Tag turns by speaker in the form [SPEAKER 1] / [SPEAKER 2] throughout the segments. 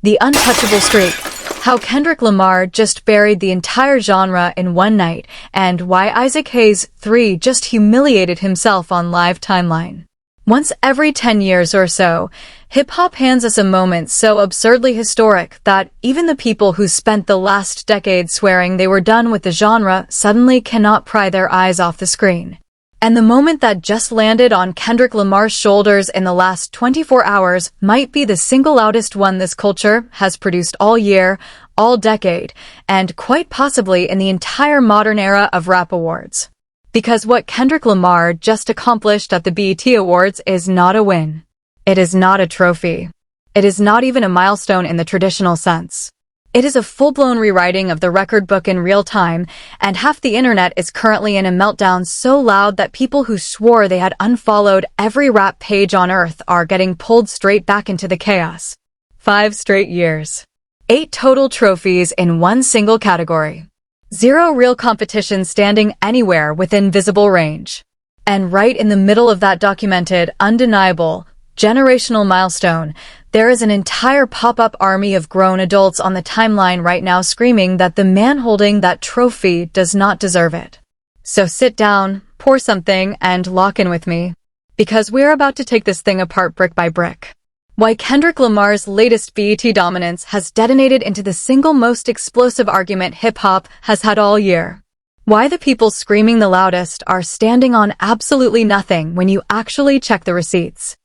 [SPEAKER 1] The untouchable streak. How Kendrick Lamar just buried the entire genre in one night, and why Isaac Hayes 3 just humiliated himself on live timeline. Once every 10 years or so, hip-hop hands us a moment so absurdly historic that even the people who spent the last decade swearing they were done with the genre suddenly cannot pry their eyes off the screen. And the moment that just landed on Kendrick Lamar's shoulders in the last 24 hours might be the single loudest one this culture has produced all year, all decade, and quite possibly in the entire modern era of rap awards. Because what Kendrick Lamar just accomplished at the BET Awards is not a win. It is not a trophy. It is not even a milestone in the traditional sense. It is a full-blown rewriting of the record book in real time, and half the internet is currently in a meltdown so loud that people who swore they had unfollowed every rap page on earth are getting pulled straight back into the chaos. 5 straight years. 8 total trophies in one single category. 0 real competition standing anywhere within visible range. And right in the middle of that documented, undeniable, generational milestone, there is an entire pop-up army of grown adults on the timeline right now screaming that the man holding that trophy does not deserve it. So sit down, pour something, and lock in with me. Because we're about to take this thing apart brick by brick. Why Kendrick Lamar's latest BET dominance has detonated into the single most explosive argument hip-hop has had all year. Why the people screaming the loudest are standing on absolutely nothing when you actually check the receipts.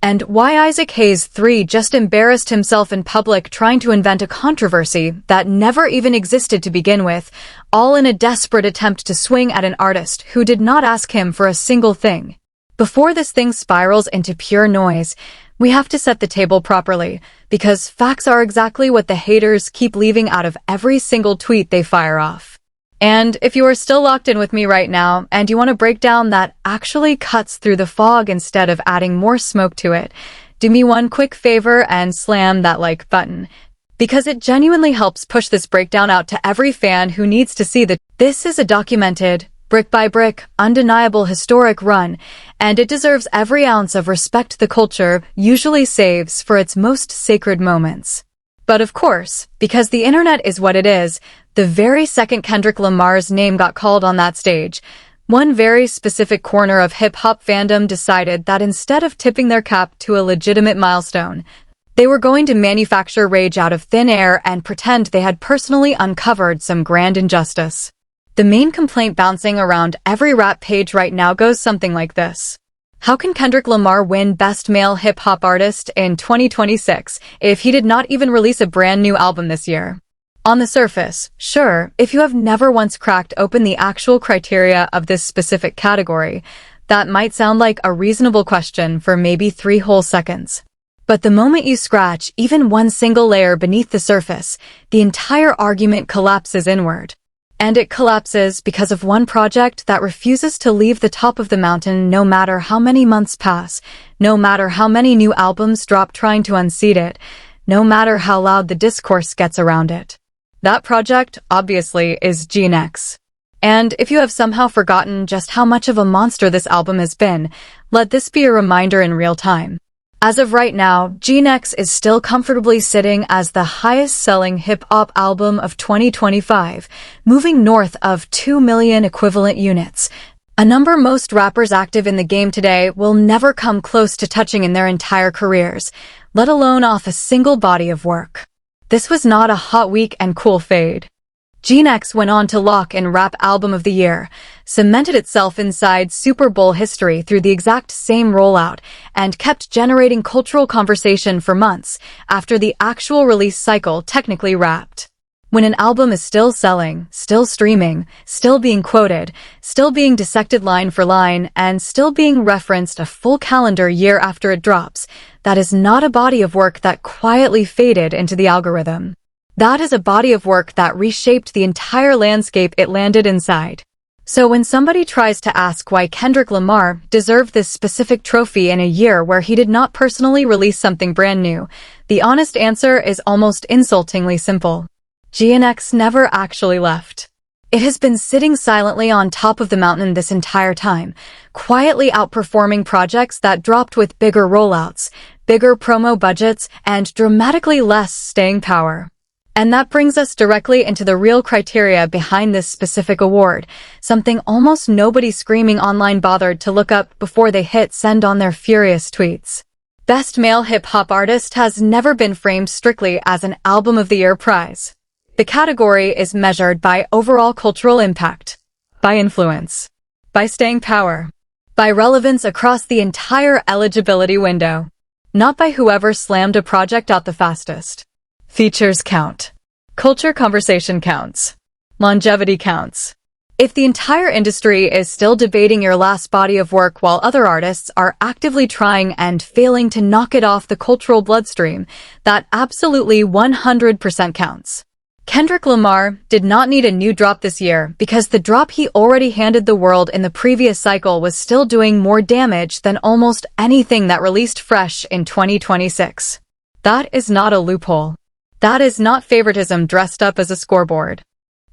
[SPEAKER 1] And why Isaac Hayes 3 just embarrassed himself in public trying to invent a controversy that never even existed to begin with, all in a desperate attempt to swing at an artist who did not ask him for a single thing. Before this thing spirals into pure noise, we have to set the table properly, because facts are exactly what the haters keep leaving out of every single tweet they fire off. And if you are still locked in with me right now, and you want a breakdown that actually cuts through the fog instead of adding more smoke to it, do me one quick favor and slam that like button, because it genuinely helps push this breakdown out to every fan who needs to see that this is a documented, brick-by-brick, undeniable historic run, and it deserves every ounce of respect the culture usually saves for its most sacred moments. But of course, because the internet is what it is, the very second Kendrick Lamar's name got called on that stage, one very specific corner of hip-hop fandom decided that instead of tipping their cap to a legitimate milestone, they were going to manufacture rage out of thin air and pretend they had personally uncovered some grand injustice. The main complaint bouncing around every rap page right now goes something like this. How can Kendrick Lamar win Best Male Hip-Hop Artist in 2026 if he did not even release a brand new album this year? On the surface, sure, if you have never once cracked open the actual criteria of this specific category, that might sound like a reasonable question for maybe 3 whole seconds. But the moment you scratch even one single layer beneath the surface, the entire argument collapses inward. And it collapses because of one project that refuses to leave the top of the mountain no matter how many months pass, no matter how many new albums drop trying to unseat it, no matter how loud the discourse gets around it. That project, obviously, is GNX. And if you have somehow forgotten just how much of a monster this album has been, let this be a reminder in real time. As of right now, GNX is still comfortably sitting as the highest-selling hip-hop album of 2025, moving north of 2 million equivalent units, a number most rappers active in the game today will never come close to touching in their entire careers, let alone off a single body of work. This was not a hot week and cool fade. GNX went on to lock in Rap Album of the Year, cemented itself inside Super Bowl history through the exact same rollout, and kept generating cultural conversation for months after the actual release cycle technically wrapped. When an album is still selling, still streaming, still being quoted, still being dissected line for line, and still being referenced a full calendar year after it drops, that is not a body of work that quietly faded into the algorithm. That is a body of work that reshaped the entire landscape it landed inside. So when somebody tries to ask why Kendrick Lamar deserved this specific trophy in a year where he did not personally release something brand new, the honest answer is almost insultingly simple. GNX never actually left. It has been sitting silently on top of the mountain this entire time, quietly outperforming projects that dropped with bigger rollouts, bigger promo budgets, and dramatically less staying power. And that brings us directly into the real criteria behind this specific award, something almost nobody screaming online bothered to look up before they hit send on their furious tweets. Best Male Hip-Hop Artist has never been framed strictly as an Album of the Year prize. The category is measured by overall cultural impact, by influence, by staying power, by relevance across the entire eligibility window, not by whoever slammed a project out the fastest. Features count. Culture conversation counts. Longevity counts. If the entire industry is still debating your last body of work while other artists are actively trying and failing to knock it off the cultural bloodstream, that absolutely 100% counts. Kendrick Lamar did not need a new drop this year because the drop he already handed the world in the previous cycle was still doing more damage than almost anything that released fresh in 2026. That is not a loophole. That is not favoritism dressed up as a scoreboard.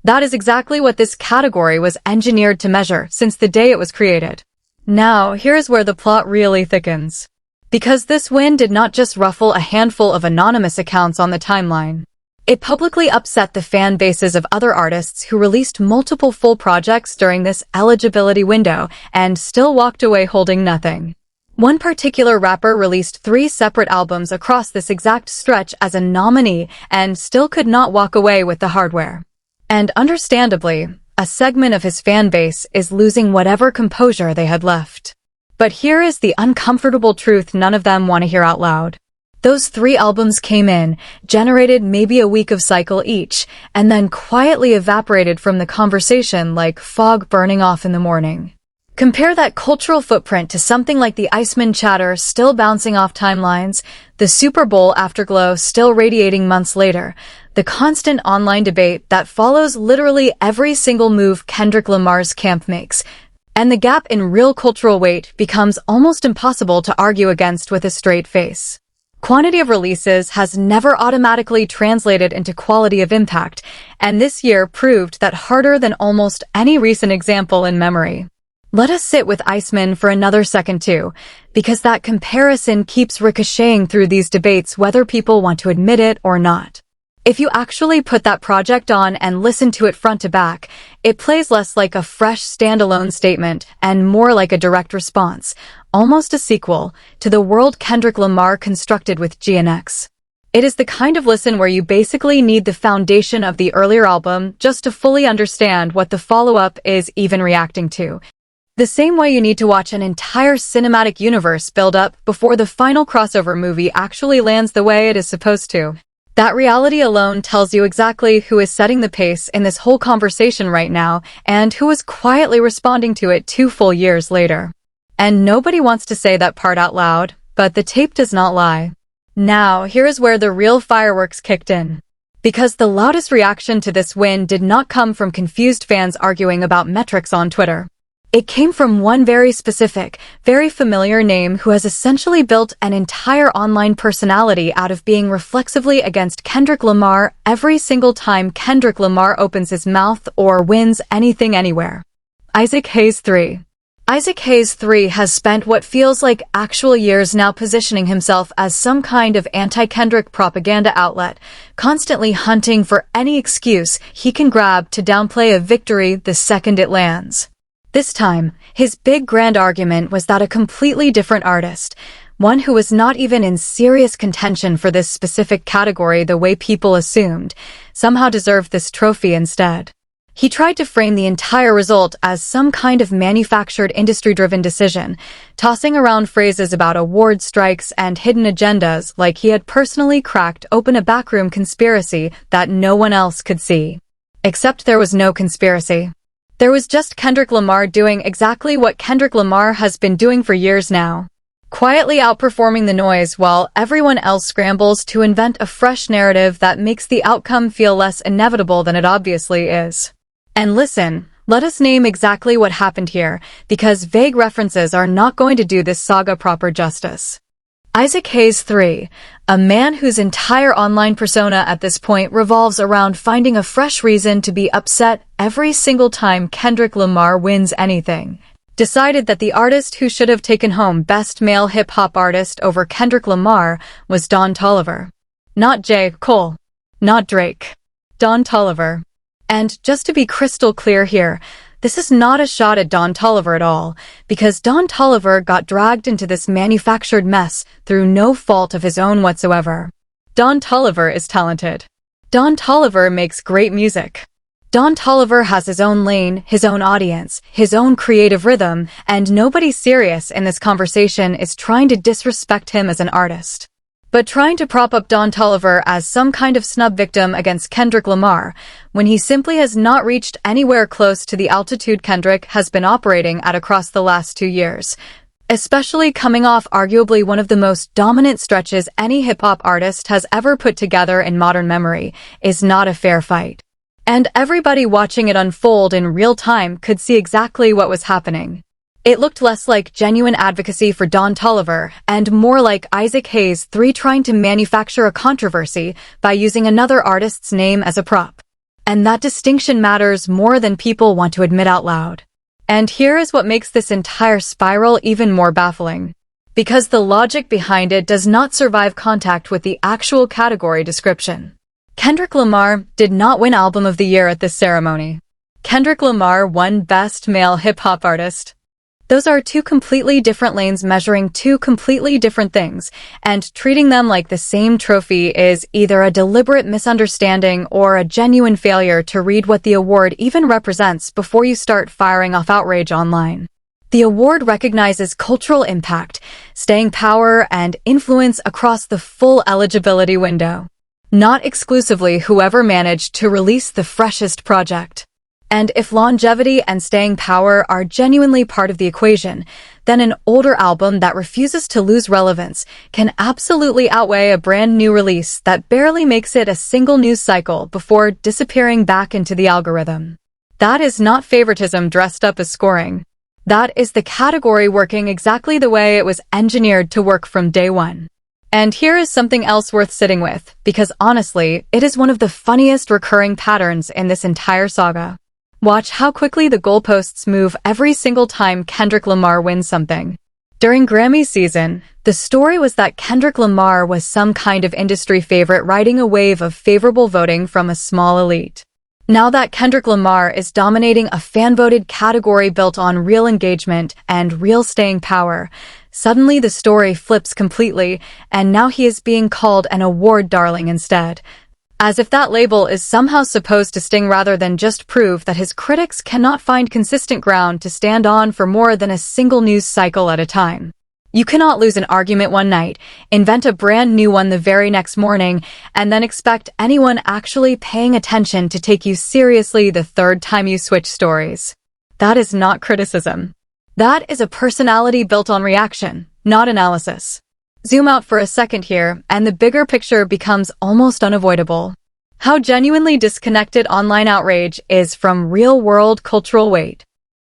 [SPEAKER 1] That is exactly what this category was engineered to measure since the day it was created. Now, here's where the plot really thickens. Because this win did not just ruffle a handful of anonymous accounts on the timeline. It publicly upset the fan bases of other artists who released multiple full projects during this eligibility window and still walked away holding nothing. One particular rapper released 3 separate albums across this exact stretch as a nominee and still could not walk away with the hardware. And understandably, a segment of his fan base is losing whatever composure they had left. But here is the uncomfortable truth none of them want to hear out loud. Those 3 albums came in, generated maybe a week of cycle each, and then quietly evaporated from the conversation like fog burning off in the morning. Compare that cultural footprint to something like the Iceman chatter still bouncing off timelines, the Super Bowl afterglow still radiating months later, the constant online debate that follows literally every single move Kendrick Lamar's camp makes, and the gap in real cultural weight becomes almost impossible to argue against with a straight face. Quantity of releases has never automatically translated into quality of impact, and this year proved that harder than almost any recent example in memory. Let us sit with Iceman for another second too, because that comparison keeps ricocheting through these debates whether people want to admit it or not. If you actually put that project on and listen to it front to back, it plays less like a fresh standalone statement and more like a direct response, almost a sequel, to the world Kendrick Lamar constructed with GNX. It is the kind of listen where you basically need the foundation of the earlier album just to fully understand what the follow-up is even reacting to. The same way you need to watch an entire cinematic universe build up before the final crossover movie actually lands the way it is supposed to. That reality alone tells you exactly who is setting the pace in this whole conversation right now and who is quietly responding to it 2 full years later. And nobody wants to say that part out loud, but the tape does not lie. Now, here is where the real fireworks kicked in. Because the loudest reaction to this win did not come from confused fans arguing about metrics on Twitter. It came from one very specific, very familiar name who has essentially built an entire online personality out of being reflexively against Kendrick Lamar every single time Kendrick Lamar opens his mouth or wins anything anywhere. Isaac Hayes 3. Isaac Hayes 3 has spent what feels like actual years now positioning himself as some kind of anti-Kendrick propaganda outlet, constantly hunting for any excuse he can grab to downplay a victory the second it lands. This time, his big grand argument was that a completely different artist, one who was not even in serious contention for this specific category the way people assumed, somehow deserved this trophy instead. He tried to frame the entire result as some kind of manufactured industry-driven decision, tossing around phrases about award strikes and hidden agendas like he had personally cracked open a backroom conspiracy that no one else could see. Except there was no conspiracy. There was just Kendrick Lamar doing exactly what Kendrick Lamar has been doing for years now. Quietly outperforming the noise while everyone else scrambles to invent a fresh narrative that makes the outcome feel less inevitable than it obviously is. And listen, let us name exactly what happened here, because vague references are not going to do this saga proper justice. Isaac Hayes 3, a man whose entire online persona at this point revolves around finding a fresh reason to be upset every single time Kendrick Lamar wins anything, decided that the artist who should have taken home Best Male Hip-Hop Artist over Kendrick Lamar was Don Toliver. Not J. Cole. Not Drake. Don Toliver. And just to be crystal clear here, this is not a shot at Don Toliver at all, because Don Toliver got dragged into this manufactured mess through no fault of his own whatsoever. Don Toliver is talented. Don Toliver makes great music. Don Toliver has his own lane, his own audience, his own creative rhythm, and nobody serious in this conversation is trying to disrespect him as an artist. But trying to prop up Don Toliver as some kind of snub victim against Kendrick Lamar, when he simply has not reached anywhere close to the altitude Kendrick has been operating at across the last 2 years, especially coming off arguably one of the most dominant stretches any hip-hop artist has ever put together in modern memory, is not a fair fight. And everybody watching it unfold in real time could see exactly what was happening. It looked less like genuine advocacy for Don Toliver and more like Isaac Hayes 3 trying to manufacture a controversy by using another artist's name as a prop. And that distinction matters more than people want to admit out loud. And here is what makes this entire spiral even more baffling. Because the logic behind it does not survive contact with the actual category description. Kendrick Lamar did not win Album of the Year at this ceremony. Kendrick Lamar won Best Male Hip-Hop Artist. Those are two completely different lanes measuring two completely different things, and treating them like the same trophy is either a deliberate misunderstanding or a genuine failure to read what the award even represents before you start firing off outrage online. The award recognizes cultural impact, staying power, and influence across the full eligibility window. Not exclusively whoever managed to release the freshest project. And if longevity and staying power are genuinely part of the equation, then an older album that refuses to lose relevance can absolutely outweigh a brand new release that barely makes it a single news cycle before disappearing back into the algorithm. That is not favoritism dressed up as scoring. That is the category working exactly the way it was engineered to work from day one. And here is something else worth sitting with, because honestly, it is one of the funniest recurring patterns in this entire saga. Watch how quickly the goalposts move every single time Kendrick Lamar wins something. During Grammy season, the story was that Kendrick Lamar was some kind of industry favorite riding a wave of favorable voting from a small elite. Now that Kendrick Lamar is dominating a fan-voted category built on real engagement and real staying power, suddenly the story flips completely, and now he is being called an award darling instead. As if that label is somehow supposed to sting rather than just prove that his critics cannot find consistent ground to stand on for more than a single news cycle at a time. You cannot lose an argument one night, invent a brand new one the very next morning, and then expect anyone actually paying attention to take you seriously the third time you switch stories. That is not criticism. That is a personality built on reaction, not analysis. Zoom out for a second here, and the bigger picture becomes almost unavoidable. How genuinely disconnected online outrage is from real-world cultural weight.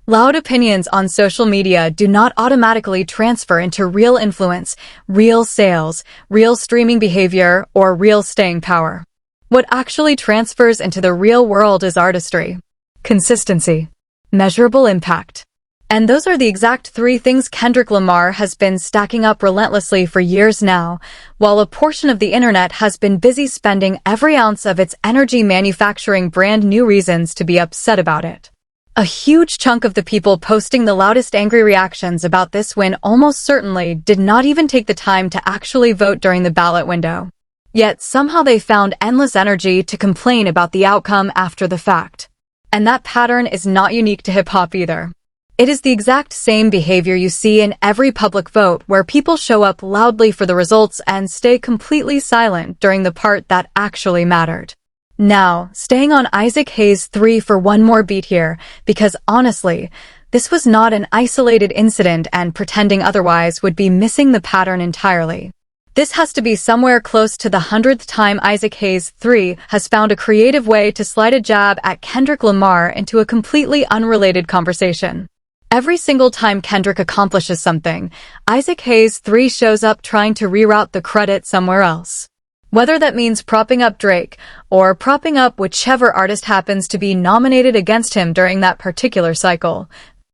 [SPEAKER 1] Loud opinions on social media do not automatically transfer into real influence, real sales, real streaming behavior, or real staying power. What actually transfers into the real world is artistry, consistency, measurable impact. And those are the exact 3 things Kendrick Lamar has been stacking up relentlessly for years now, while a portion of the internet has been busy spending every ounce of its energy manufacturing brand new reasons to be upset about it. A huge chunk of the people posting the loudest angry reactions about this win almost certainly did not even take the time to actually vote during the ballot window. Yet somehow they found endless energy to complain about the outcome after the fact. And that pattern is not unique to hip-hop either. It is the exact same behavior you see in every public vote where people show up loudly for the results and stay completely silent during the part that actually mattered. Now, staying on Isaac Hayes 3 for one more beat here, because honestly, this was not an isolated incident and pretending otherwise would be missing the pattern entirely. This has to be somewhere close to the 100th time Isaac Hayes 3 has found a creative way to slide a jab at Kendrick Lamar into a completely unrelated conversation. Every single time Kendrick accomplishes something, Isaac Hayes 3 shows up trying to reroute the credit somewhere else. Whether that means propping up Drake, or propping up whichever artist happens to be nominated against him during that particular cycle,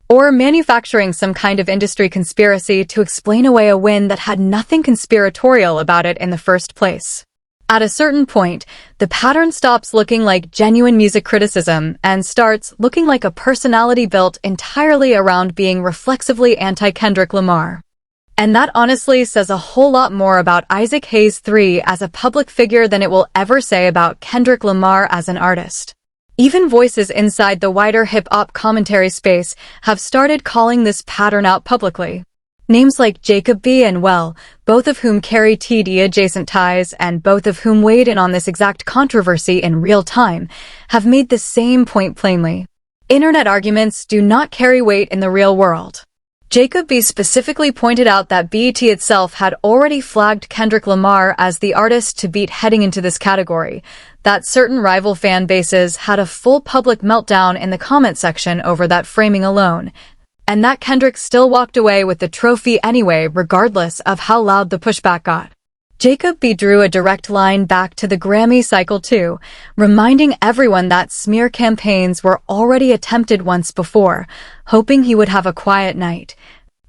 [SPEAKER 1] or manufacturing some kind of industry conspiracy to explain away a win that had nothing conspiratorial about it in the first place. At a certain point, the pattern stops looking like genuine music criticism and starts looking like a personality built entirely around being reflexively anti-Kendrick Lamar. And that honestly says a whole lot more about Isaac Hayes 3 as a public figure than it will ever say about Kendrick Lamar as an artist. Even voices inside the wider hip-hop commentary space have started calling this pattern out publicly. Names like Jacob B. and Well, both of whom carry TD-adjacent ties and both of whom weighed in on this exact controversy in real time, have made the same point plainly. Internet arguments do not carry weight in the real world. Jacob B. specifically pointed out that BET itself had already flagged Kendrick Lamar as the artist to beat heading into this category, that certain rival fan bases had a full public meltdown in the comment section over that framing alone, and that Kendrick still walked away with the trophy anyway regardless of how loud the pushback got. Jacob B. drew a direct line back to the Grammy cycle too, reminding everyone that smear campaigns were already attempted once before, hoping he would have a quiet night.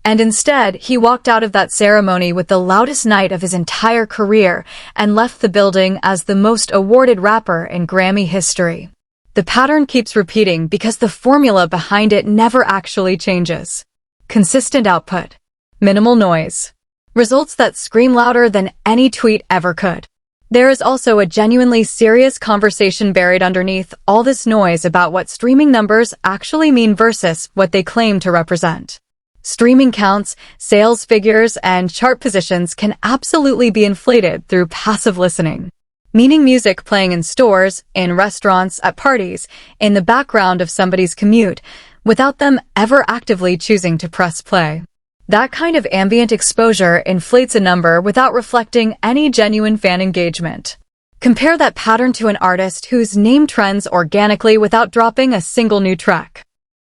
[SPEAKER 1] And instead, he walked out of that ceremony with the loudest night of his entire career and left the building as the most awarded rapper in Grammy history. The pattern keeps repeating because the formula behind it never actually changes. Consistent output. Minimal noise. Results that scream louder than any tweet ever could. There is also a genuinely serious conversation buried underneath all this noise about what streaming numbers actually mean versus what they claim to represent. Streaming counts, sales figures, and chart positions can absolutely be inflated through passive listening, meaning music playing in stores, in restaurants, at parties, in the background of somebody's commute, without them ever actively choosing to press play. That kind of ambient exposure inflates a number without reflecting any genuine fan engagement. Compare that pattern to an artist whose name trends organically without dropping a single new track,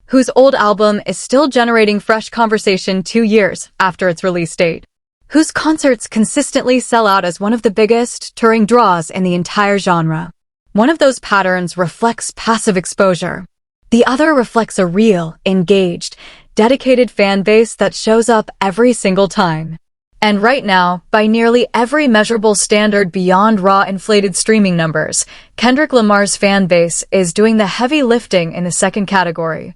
[SPEAKER 1] whose old album is still generating fresh conversation 2 years after its release date, whose concerts consistently sell out as one of the biggest touring draws in the entire genre. One of those patterns reflects passive exposure. The other reflects a real, engaged, dedicated fan base that shows up every single time. And right now, by nearly every measurable standard beyond raw inflated streaming numbers, Kendrick Lamar's fan base is doing the heavy lifting in the second category,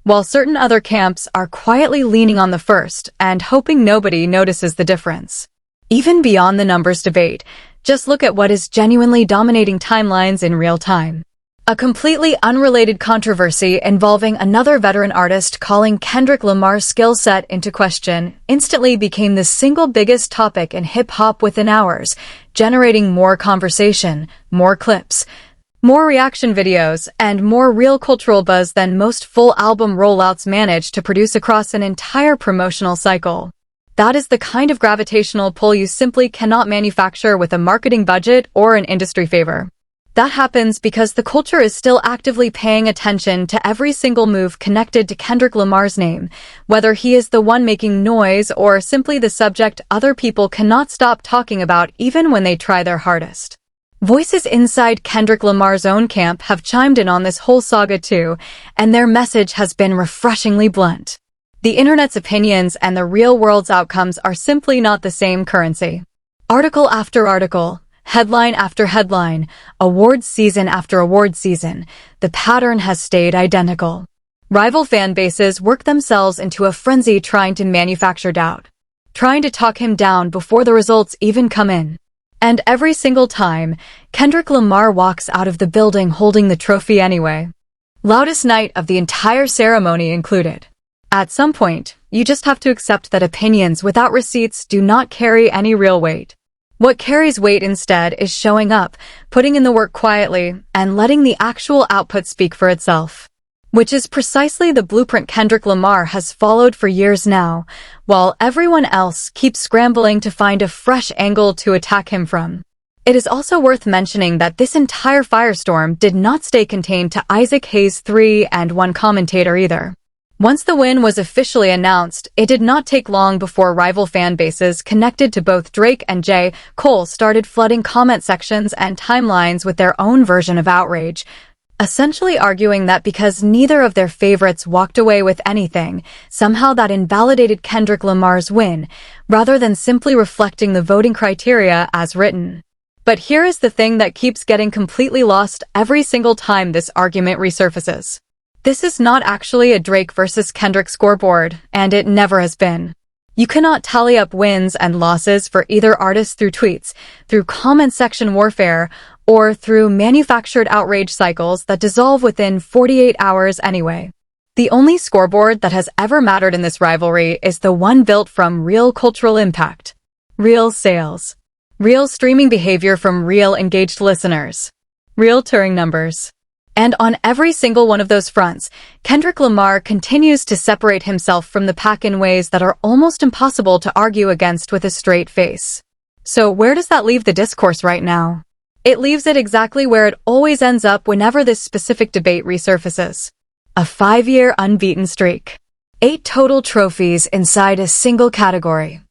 [SPEAKER 1] while certain other camps are quietly leaning on the first and hoping nobody notices the difference. Even beyond the numbers debate, just look at what is genuinely dominating timelines in real time. A completely unrelated controversy involving another veteran artist calling Kendrick Lamar's skill set into question instantly became the single biggest topic in hip-hop within hours, generating more conversation, more clips, more reaction videos, and more real cultural buzz than most full album rollouts manage to produce across an entire promotional cycle. That is the kind of gravitational pull you simply cannot manufacture with a marketing budget or an industry favor. That happens because the culture is still actively paying attention to every single move connected to Kendrick Lamar's name, whether he is the one making noise or simply the subject other people cannot stop talking about even when they try their hardest. Voices inside Kendrick Lamar's own camp have chimed in on this whole saga too, and their message has been refreshingly blunt. The internet's opinions and the real world's outcomes are simply not the same currency. Article after article, headline after headline, award season after award season, the pattern has stayed identical. Rival fan bases work themselves into a frenzy trying to manufacture doubt, trying to talk him down before the results even come in. And every single time, Kendrick Lamar walks out of the building holding the trophy anyway. Loudest night of the entire ceremony included. At some point, you just have to accept that opinions without receipts do not carry any real weight. What carries weight instead is showing up, putting in the work quietly, and letting the actual output speak for itself. Which is precisely the blueprint Kendrick Lamar has followed for years now, while everyone else keeps scrambling to find a fresh angle to attack him from. It is also worth mentioning that this entire firestorm did not stay contained to Isaac Hayes 3 and one commentator either. Once the win was officially announced, it did not take long before rival fan bases connected to both Drake and J. Cole started flooding comment sections and timelines with their own version of outrage, essentially arguing that because neither of their favorites walked away with anything, somehow that invalidated Kendrick Lamar's win, rather than simply reflecting the voting criteria as written. But here is the thing that keeps getting completely lost every single time this argument resurfaces. This is not actually a Drake versus Kendrick scoreboard, and it never has been. You cannot tally up wins and losses for either artist through tweets, through comment section warfare, or through manufactured outrage cycles that dissolve within 48 hours anyway. The only scoreboard that has ever mattered in this rivalry is the one built from real cultural impact, real sales, real streaming behavior from real engaged listeners, real touring numbers. And on every single one of those fronts, Kendrick Lamar continues to separate himself from the pack in ways that are almost impossible to argue against with a straight face. So where does that leave the discourse right now? It leaves it exactly where it always ends up whenever this specific debate resurfaces. A 5-year unbeaten streak. 8 total trophies inside a single category.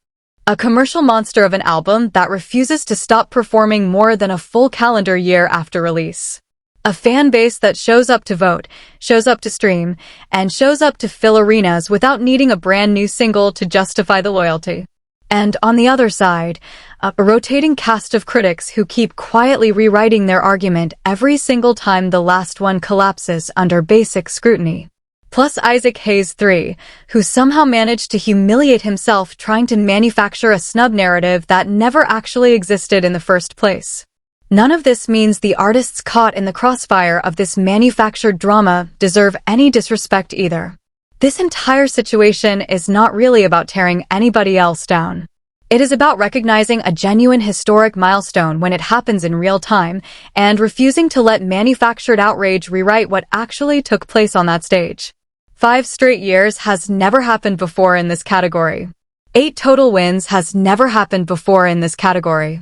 [SPEAKER 1] A commercial monster of an album that refuses to stop performing more than a full calendar year after release. A fan base that shows up to vote, shows up to stream, and shows up to fill arenas without needing a brand new single to justify the loyalty. And on the other side, a rotating cast of critics who keep quietly rewriting their argument every single time the last one collapses under basic scrutiny. Plus Isaac Hayes III, who somehow managed to humiliate himself trying to manufacture a snub narrative that never actually existed in the first place. None of this means the artists caught in the crossfire of this manufactured drama deserve any disrespect either. This entire situation is not really about tearing anybody else down. It is about recognizing a genuine historic milestone when it happens in real time and refusing to let manufactured outrage rewrite what actually took place on that stage. 5 straight years has never happened before in this category. 8 total wins has never happened before in this category.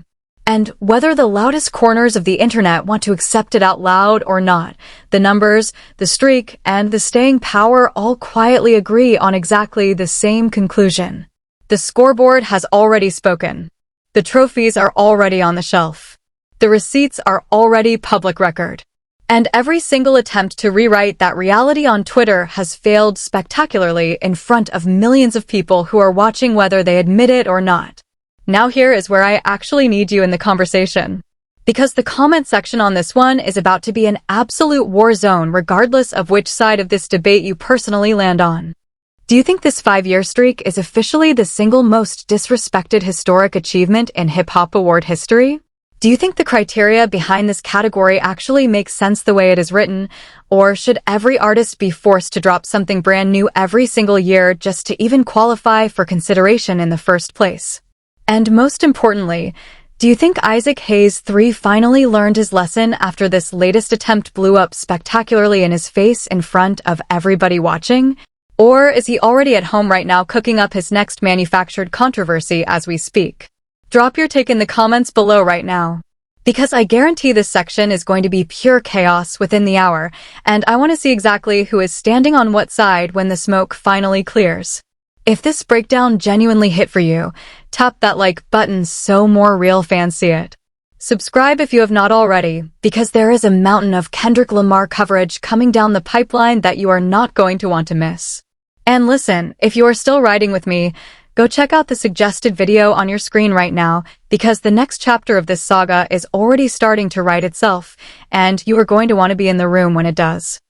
[SPEAKER 1] And whether the loudest corners of the internet want to accept it out loud or not, the numbers, the streak, and the staying power all quietly agree on exactly the same conclusion. The scoreboard has already spoken. The trophies are already on the shelf. The receipts are already public record. And every single attempt to rewrite that reality on Twitter has failed spectacularly in front of millions of people who are watching whether they admit it or not. Now here is where I actually need you in the conversation. Because the comment section on this one is about to be an absolute war zone regardless of which side of this debate you personally land on. Do you think this 5-year streak is officially the single most disrespected historic achievement in hip-hop award history? Do you think the criteria behind this category actually makes sense the way it is written, or should every artist be forced to drop something brand new every single year just to even qualify for consideration in the first place? And most importantly, do you think Isaac Hayes III finally learned his lesson after this latest attempt blew up spectacularly in his face in front of everybody watching? Or is he already at home right now cooking up his next manufactured controversy as we speak? Drop your take in the comments below right now. Because I guarantee this section is going to be pure chaos within the hour, and I want to see exactly who is standing on what side when the smoke finally clears. If this breakdown genuinely hit for you, tap that like button so more real fans see it. Subscribe if you have not already, because there is a mountain of Kendrick Lamar coverage coming down the pipeline that you are not going to want to miss. And listen, if you are still riding with me, go check out the suggested video on your screen right now, because the next chapter of this saga is already starting to write itself, and you are going to want to be in the room when it does.